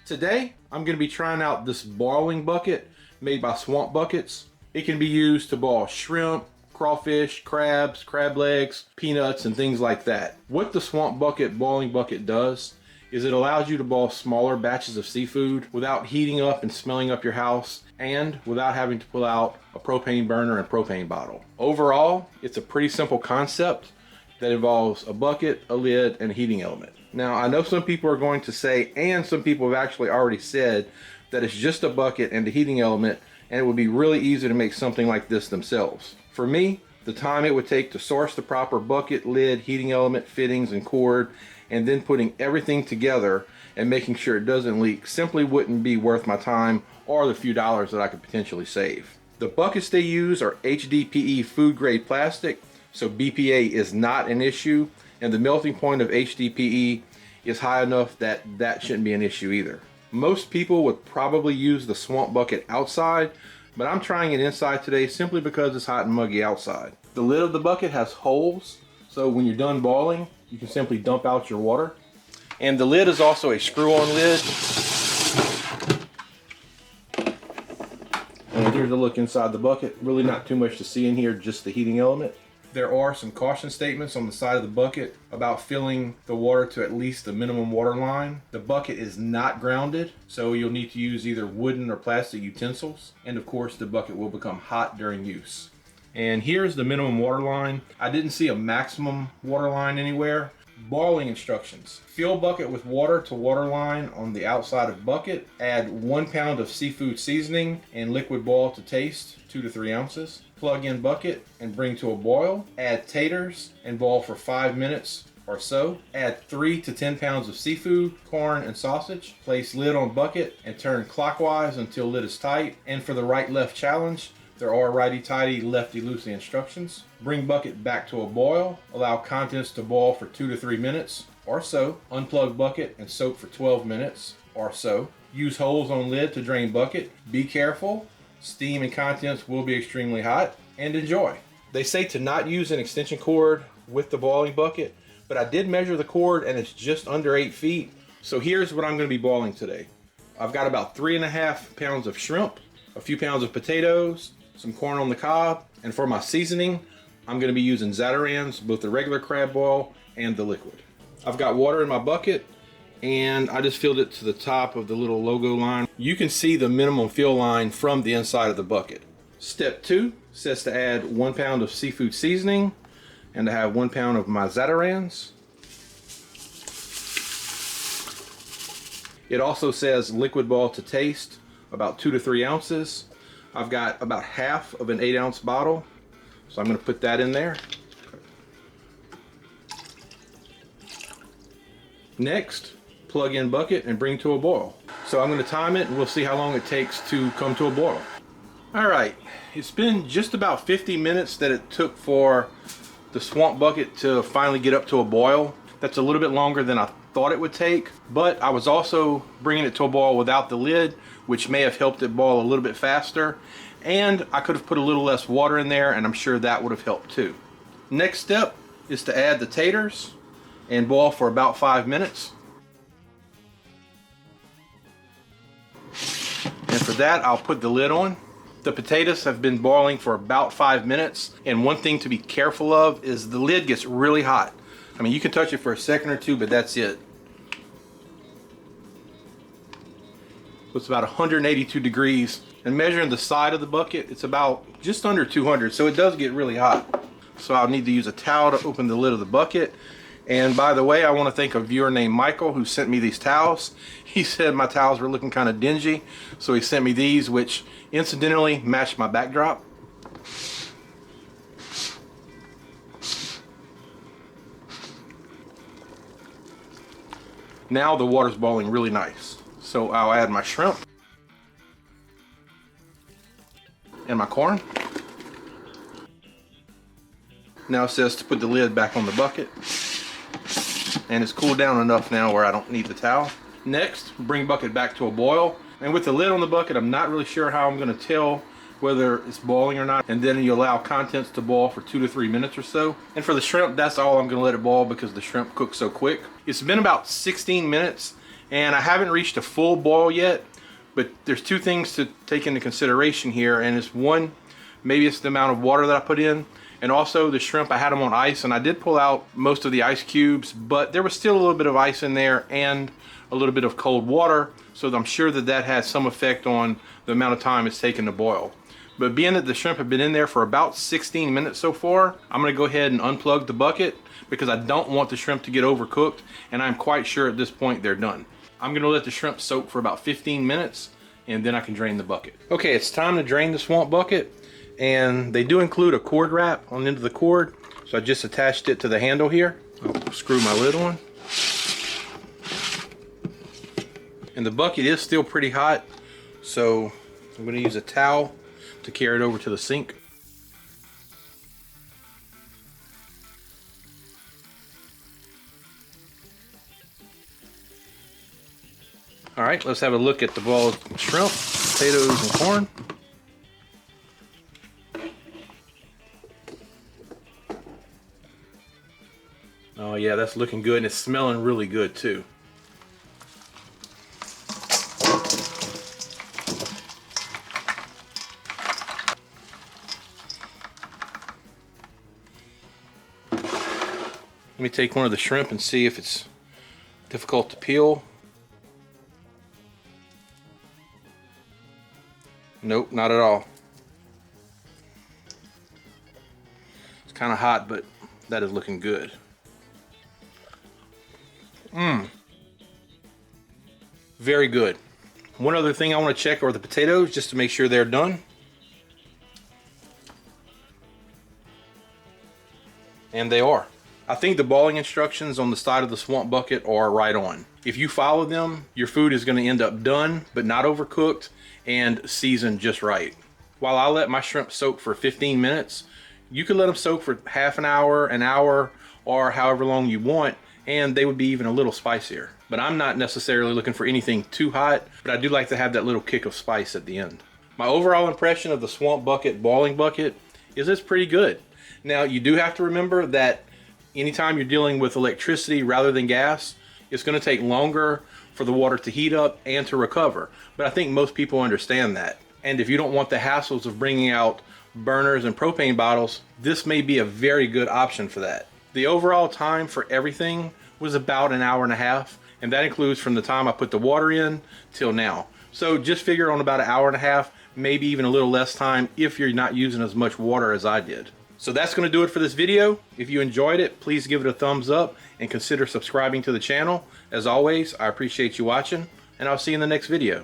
Today, I'm going to be trying out this boiling bucket made by Swamp Buckets. It can be used to boil shrimp, crawfish, crabs, crab legs, peanuts, and things like that. What the Swamp Bucket boiling bucket does is it allows you to boil smaller batches of seafood without heating up and smelling up your house, and without having to pull out a propane burner and propane bottle. Overall, it's a pretty simple concept that involves a bucket, a lid, and a heating element. Now, I know some people are going to say, and some people have actually already said, that it's just a bucket and a heating element, and it would be really easy to make something like this themselves. For me, the time it would take to source the proper bucket, lid, heating element, fittings, and cord, and then putting everything together and making sure it doesn't leak simply wouldn't be worth my time or the few dollars that I could potentially save. The buckets they use are HDPE food grade plastic, so BPA is not an issue, and the melting point of HDPE is high enough that that shouldn't be an issue either. Most people would probably use the Swamp Bucket outside, but I'm trying it inside today simply because it's hot and muggy outside. The lid of the bucket has holes, so when you're done boiling, you can simply dump out your water. And the lid is also a screw-on lid. And here's a look inside the bucket. Really not too much to see in here, just the heating element. There are some caution statements on the side of the bucket about filling the water to at least the minimum water line. The bucket is not grounded, so you'll need to use either wooden or plastic utensils. And of course, the bucket will become hot during use. And here's the minimum water line. I didn't see a maximum water line anywhere. Boiling instructions. Fill bucket with water to water line on the outside of bucket. Add 1 pound of seafood seasoning and liquid boil to taste, 2 to 3 ounces. Plug in bucket and bring to a boil. Add taters and boil for 5 minutes or so. Add 3 to 10 pounds of seafood, corn, and sausage. Place lid on bucket and turn clockwise until lid is tight. And for the right-left challenge, there are righty-tighty, lefty-loosey instructions. Bring bucket back to a boil. Allow contents to boil for 2 to 3 minutes or so. Unplug bucket and soak for 12 minutes or so. Use holes on lid to drain bucket. Be careful. Steam and contents will be extremely hot. And enjoy. They say to not use an extension cord with the boiling bucket, but I did measure the cord and it's just under 8 feet. So here's what I'm going to be boiling today. I've got about 3.5 pounds of shrimp, a few pounds of potatoes, some corn on the cob, and for my seasoning, I'm going to be using Zatarains, both the regular crab boil and the liquid. I've got water in my bucket, and I just filled it to the top of the little logo line. You can see the minimum fill line from the inside of the bucket. Step 2 says to add 1 pound of seafood seasoning and to have 1 pound of my Zatarains. It also says liquid boil to taste, about 2 to 3 ounces. I've got about half of an 8-ounce bottle, so I'm going to put that in there. Next, plug in bucket and bring to a boil. So I'm going to time it and we'll see how long it takes to come to a boil. Alright, it's been just about 50 minutes that it took for the Swamp Bucket to finally get up to a boil. That's a little bit longer than I thought it would take, but I was also bringing it to a boil without the lid, which may have helped it boil a little bit faster, and I could have put a little less water in there, and I'm sure that would have helped too. Next step is to add the taters and boil for about 5 minutes. And for that, I'll put the lid on. The potatoes have been boiling for about 5 minutes, and one thing to be careful of is the lid gets really hot. I mean, you can touch it for a second or two, but that's it. So it's about 182 degrees. And measuring the side of the bucket, it's about just under 200, so it does get really hot. So I'll need to use a towel to open the lid of the bucket. And by the way, I want to thank a viewer named Michael who sent me these towels. He said my towels were looking kind of dingy, so he sent me these, which incidentally matched my backdrop. Now the water's boiling really nice. So I'll add my shrimp and my corn. Now it says to put the lid back on the bucket. And it's cooled down enough now where I don't need the towel. Next, bring bucket back to a boil. And with the lid on the bucket, I'm not really sure how I'm going to tell whether it's boiling or not. And then you allow contents to boil for 2 to 3 minutes or so. And for the shrimp, that's all I'm going to let it boil because the shrimp cooks so quick. It's been about 16 minutes And I haven't reached a full boil yet, but there's two things to take into consideration here, and it's one, maybe it's the amount of water that I put in, and also the shrimp, I had them on ice, and I did pull out most of the ice cubes, but there was still a little bit of ice in there and a little bit of cold water, so I'm sure that that has some effect on the amount of time it's taken to boil. But being that the shrimp have been in there for about 16 minutes so far, I'm gonna go ahead and unplug the bucket because I don't want the shrimp to get overcooked, and I'm quite sure at this point they're done. I'm gonna let the shrimp soak for about 15 minutes and then I can drain the bucket. Okay, it's time to drain the swamp bucket, and they do include a cord wrap on the end of the cord, so I just attached it to the handle here. I'll screw my lid on. And the bucket is still pretty hot, so I'm gonna use a towel to carry it over to the sink. All right, let's have a look at the boiled shrimp, potatoes, and corn. Oh yeah, that's looking good, and it's smelling really good too. Let me take one of the shrimp and see if it's difficult to peel. Nope, not at all. It's kind of hot, but that is looking good. Very good. One other thing I want to check are the potatoes, just to make sure they're done. And they are. I think the boiling instructions on the side of the swamp bucket are right on. If you follow them, your food is going to end up done, but not overcooked, and seasoned just right. While I let my shrimp soak for 15 minutes, you could let them soak for half an hour, or however long you want, and they would be even a little spicier. But I'm not necessarily looking for anything too hot, but I do like to have that little kick of spice at the end. My overall impression of the swamp bucket boiling bucket is it's pretty good. Now, you do have to remember that anytime you're dealing with electricity rather than gas, it's going to take longer for the water to heat up and to recover. But I think most people understand that. And if you don't want the hassles of bringing out burners and propane bottles, this may be a very good option for that. The overall time for everything was about an hour and a half, and that includes from the time I put the water in till now. So just figure on about an hour and a half, maybe even a little less time if you're not using as much water as I did. So that's going to do it for this video. If you enjoyed it, please give it a thumbs up and consider subscribing to the channel. As always, I appreciate you watching, and I'll see you in the next video.